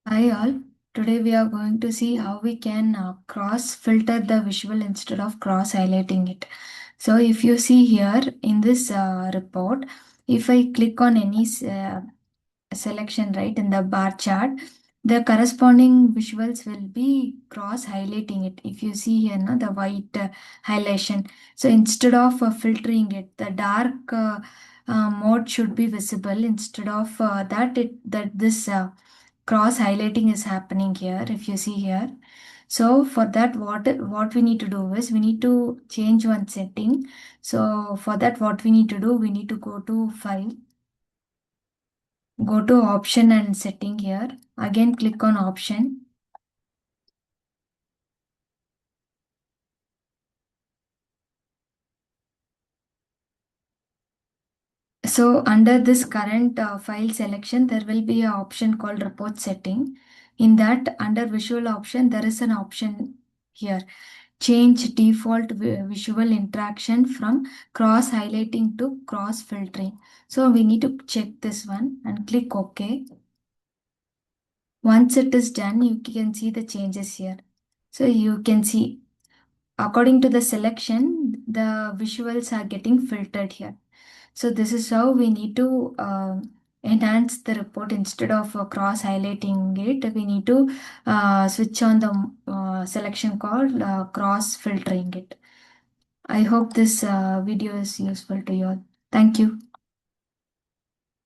Hi all. Today we are going to see how we can cross filter the visual instead of cross highlighting it. So if you see here in this report, if I click on any selection right in the bar chart, the corresponding visuals will be cross highlighting it. If you see here no, the white highlightation. So instead of filtering it, the dark mode should be visible. Instead of that this cross highlighting is happening here if you see here. So for that what we need to do is we need to change one setting. So for that what we need to do, we need to go to file, go to option and setting here, again click on option. So under this current file selection, there will be an option called report setting. In that, under visual option, there is an option here. Change default visual interaction from cross highlighting to cross filtering. So we need to check this one and click OK. Once it is done, you can see the changes here. So you can see according to the selection, the visuals are getting filtered here. So this is how we need to enhance the report. Instead of cross highlighting it, we need to switch on the selection called cross filtering it. I hope this video is useful to you all. Thank you.